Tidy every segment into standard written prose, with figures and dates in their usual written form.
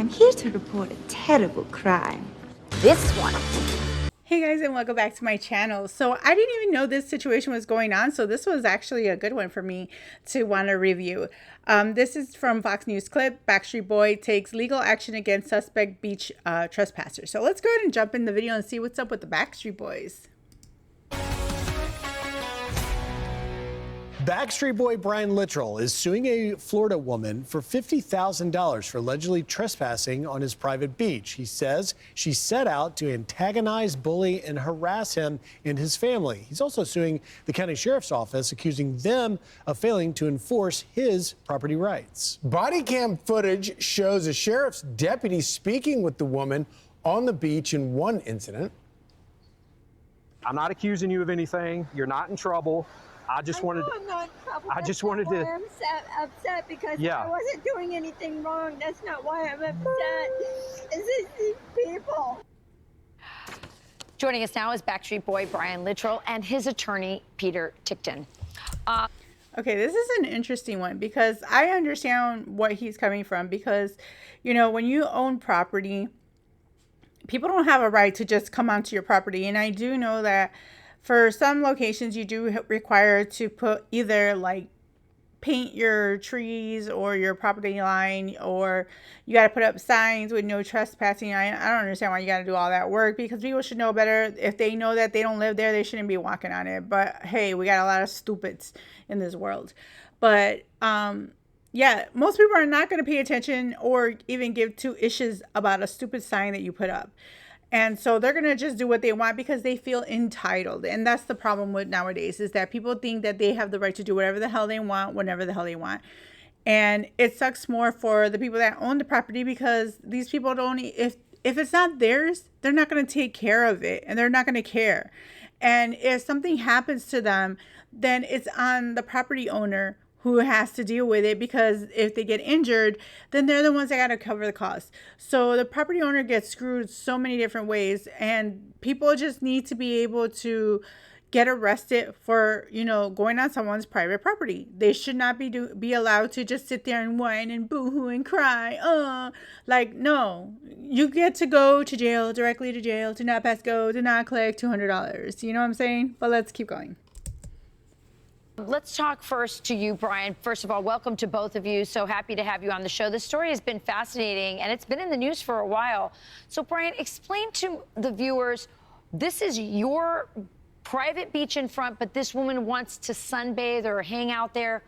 I'm here to report a terrible crime. This one. Hey guys, and welcome back to my channel. So I didn't even know this situation was going on, so this was actually a good one for me to want to review. This is from Fox News clip. Backstreet Boy takes legal action against suspect beach trespasser. So let's go ahead and jump in the video and see what's up with the Backstreet Boys. Backstreet Boy Brian Littrell is suing a Florida woman for $50,000 for allegedly trespassing on his private beach. He says she set out to antagonize, bully, and harass him and his family. He's also suing the county sheriff's office, accusing them of failing to enforce his property rights. Body cam footage shows a sheriff's deputy speaking with the woman on the beach in one incident. I'm not accusing you of anything. You're not in trouble. I just wanted I'm not in trouble. I just wanted to. I'm upset because Yeah. I wasn't doing anything wrong. That's not why I'm upset. It's these people. Joining us now is Backstreet Boy Brian Littrell and his attorney, Peter Tickton. Okay, this is an interesting one because I understand what he's coming from because, you know, when you own property, people don't have a right to just come onto your property. And I do know that for some locations, you do require to put either like paint your trees or your property line, or you got to put up signs with no trespassing. I don't understand why you got to do all that work because people should know better. If they know that they don't live there, they shouldn't be walking on it. But hey, we got a lot of stupids in this world. But yeah, most people are not going to pay attention or even give two issues about a stupid sign that you put up. And so they're going to just do what they want because they feel entitled. And that's the problem with nowadays, is that people think that they have the right to do whatever the hell they want, whenever the hell they want. And it sucks more for the people that own the property because these people don't, if it's not theirs, they're not going to take care of it and they're not going to care. And if something happens to them, then it's on the property owner who has to deal with it, because if they get injured, then they're the ones that got to cover the cost. So the property owner gets screwed so many different ways, and people just need to be able to get arrested for, you know, going on someone's private property. They should not be allowed to just sit there and whine and boo-hoo and cry. Like, no, you get to go to jail, directly to jail, to not pass go, to not collect $200. You know what I'm saying? But let's keep going. Let's talk first to you, Brian. First of all, welcome to both of you. So happy to have you on the show. This story has been fascinating, and it's been in the news for a while. So, Brian, explain to the viewers, this is your private beach in front, but this woman wants to sunbathe or hang out there.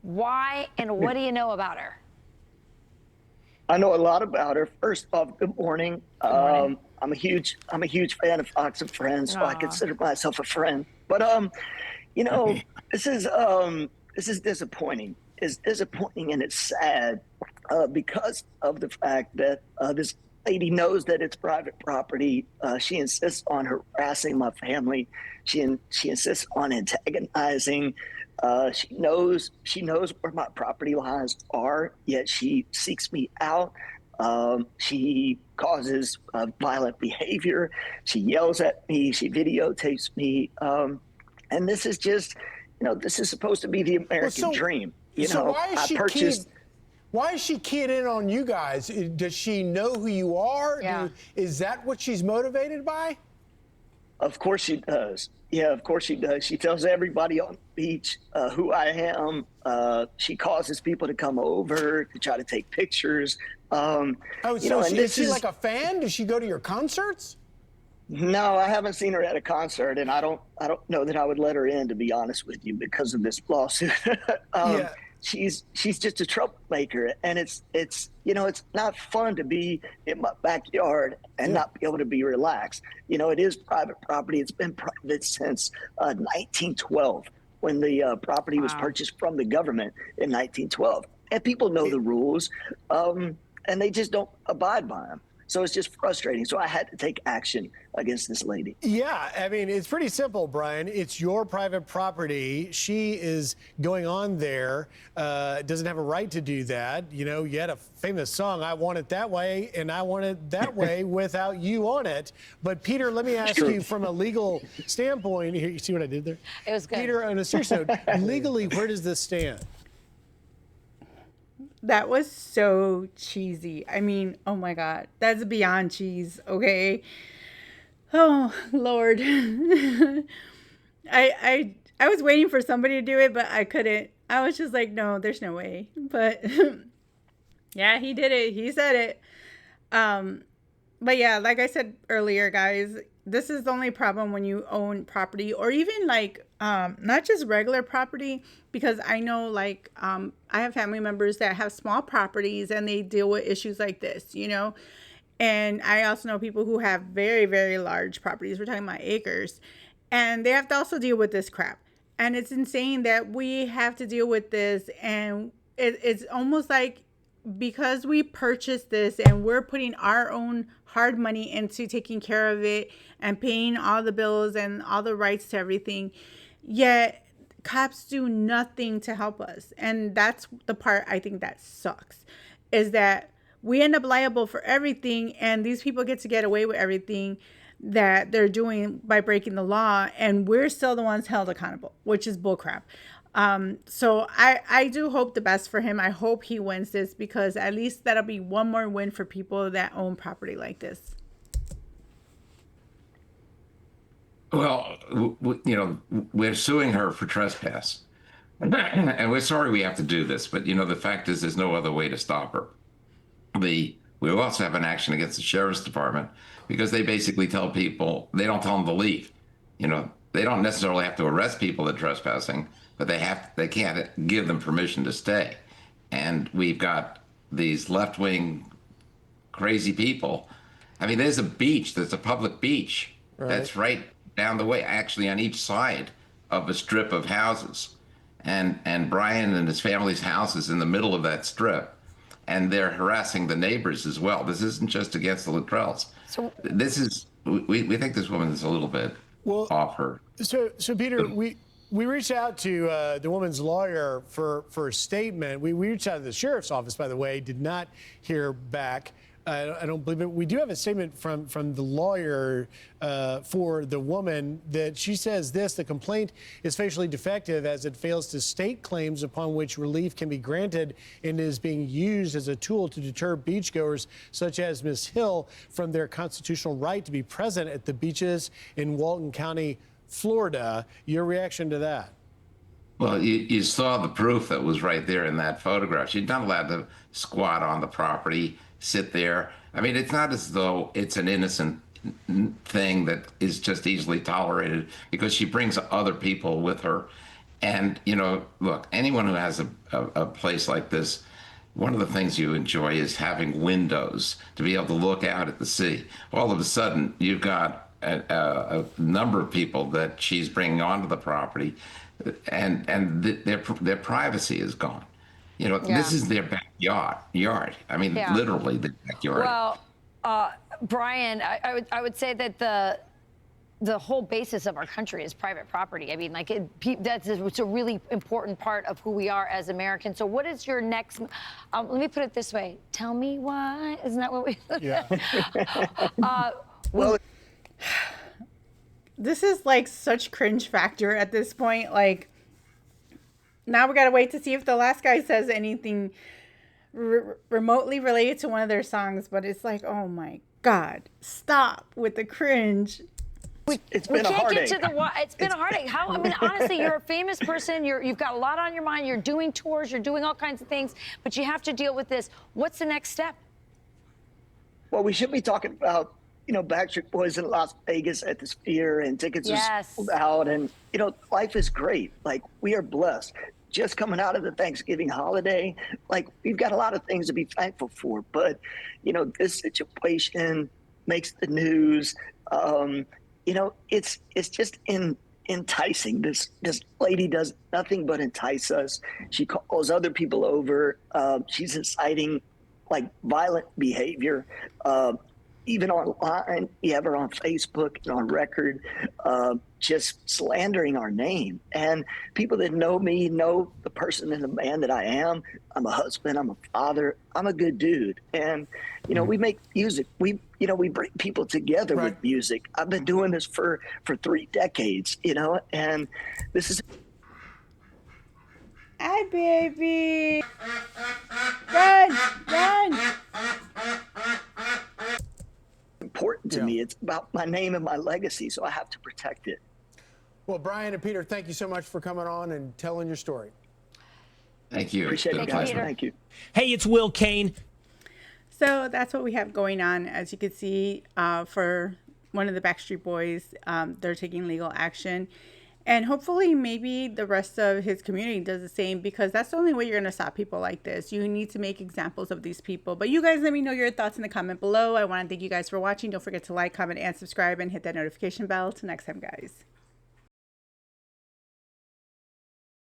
Why, and what do you know about her? I know a lot about her. First off, good morning. Good morning. I'm a huge fan of Fox and Friends, so I consider myself a friend. But you know, this is disappointing. It's disappointing and it's sad because of the fact that this lady knows that it's private property. She insists on harassing my family. She insists on antagonizing. She knows where my property lines are, yet she seeks me out. She causes violent behavior. She yells at me. She videotapes me. And this is just, you know, this is supposed to be the American dream. You know, why is she keyed in on you guys? Does she know who you are? Yeah. Is that what she's motivated by? Of course she does. Yeah, of course she does. She tells everybody on the beach who I am. She causes people to come over to try to take pictures. Is she like a fan? Does she go to your concerts? No, I haven't seen her at a concert, and I don't know that I would let her in, to be honest with you, because of this lawsuit. Yeah. She's just a troublemaker, and it's you know, it's not fun to be in my backyard and not be able to be relaxed. You know, it is private property. It's been private since 1912, when the property was purchased from the government in 1912, and people know the rules, and they just don't abide by them. So it's just frustrating. So I had to take action against this lady. Yeah, I mean, it's pretty simple, Brian. It's your private property. She is going on there, doesn't have a right to do that. You know, you had a famous song, I Want It That Way, and I want it that way without you on it. But Peter, let me ask you from a legal standpoint, here, you see what I did there? It was good. Peter, on a serious note, legally, where does this stand? That was so cheesy. I mean, oh my God, that's beyond cheese. Okay. Oh Lord. I was waiting for somebody to do it, but I couldn't. I was just like, no, there's no way. But yeah, he did it. He said it. But yeah, like I said earlier, guys, this is the only problem when you own property, or even like not just regular property, because I know like I have family members that have small properties and they deal with issues like this, you know. And I also know people who have very, very large properties. We're talking about acres. And they have to also deal with this crap. And it's insane that we have to deal with this. And it's almost like, because we purchased this and we're putting our own hard money into taking care of it and paying all the bills and all the rights to everything, yet cops do nothing to help us. And that's the part I think that sucks, is that we end up liable for everything, and these people get to get away with everything that they're doing by breaking the law, and we're still the ones held accountable, which is bullcrap. So I do hope the best for him. I hope he wins this, because at least that'll be one more win for people that own property like this. Well, we're suing her for trespass. And we're sorry we have to do this, but the fact is there's no other way to stop her. We also have an action against the sheriff's department, because they basically tell people, they don't tell them to leave. They don't necessarily have to arrest people that are trespassing, but they can't give them permission to stay. And we've got these left-wing crazy people. I mean, there's a public beach that's right down the way, actually on each side of a strip of houses. And Brian and his family's house is in the middle of that strip. And they're harassing the neighbors as well. This isn't just against the Luttrells. So we think this woman is a little bit off her. So Peter, we reached out to the woman's lawyer for a statement. We reached out to the sheriff's office, by the way, did not hear back. I don't believe it. We do have a statement from the lawyer for the woman that she says this: the complaint is facially defective as it fails to state claims upon which relief can be granted and is being used as a tool to deter beachgoers such as Ms. Hill from their constitutional right to be present at the beaches in Walton County, Florida. Your reaction to that? Well, you saw the proof that was right there in that photograph. She's not allowed to squat on the property, sit there. I mean, it's not as though it's an innocent thing that is just easily tolerated, because she brings other people with her. And, look, anyone who has a place like this, one of the things you enjoy is having windows to be able to look out at the sea. All of a sudden, you've got a number of people that she's bringing onto the property, and their privacy is gone. This is their backyard. I mean, literally the backyard. Well, Brian, I would say that the whole basis of our country is private property. I mean, like it's a really important part of who we are as Americans. So what is your next, let me put it this way. Tell me why. Isn't that what we? Yeah. Well, this is like such cringe factor at this point. Like, now we gotta wait to see if the last guy says anything remotely related to one of their songs. But it's like, oh my God, stop with the cringe. It's been a heartache. It's been a heartache. How? I mean, honestly, you're a famous person. You've got a lot on your mind. You're doing tours. You're doing all kinds of things. But you have to deal with this. What's the next step? Well, we should be talking about, Backstreet Boys in Las Vegas at the Sphere, and tickets are sold out. And, life is great. Like, we are blessed. Just coming out of the Thanksgiving holiday, like, we've got a lot of things to be thankful for. But, this situation makes the news. It's just enticing. This lady does nothing but entice us. She calls other people over. She's inciting like violent behavior, even online. You have her on Facebook and on record, just slandering our name. And people that know me know the person and the man that I am. I'm a husband. I'm a father. I'm a good dude. And we make music. We bring people together with music. I've been doing this for 3 decades. And this is. Hi, baby. Run, run. Important to me. It's about my name and my legacy, so I have to protect it. Well, Brian and Peter, thank you so much for coming on and telling your story. Thank you. Appreciate it, guys. Thank you. Hey, it's Will Kane. So that's what we have going on. As you can see, for one of the Backstreet Boys, they're taking legal action. And hopefully maybe the rest of his community does the same, because that's the only way you're going to stop people like this. You need to make examples of these people. But you guys let me know your thoughts in the comment below. I want to thank you guys for watching. Don't forget to like, comment, and subscribe, and hit that notification bell. Till next time, guys.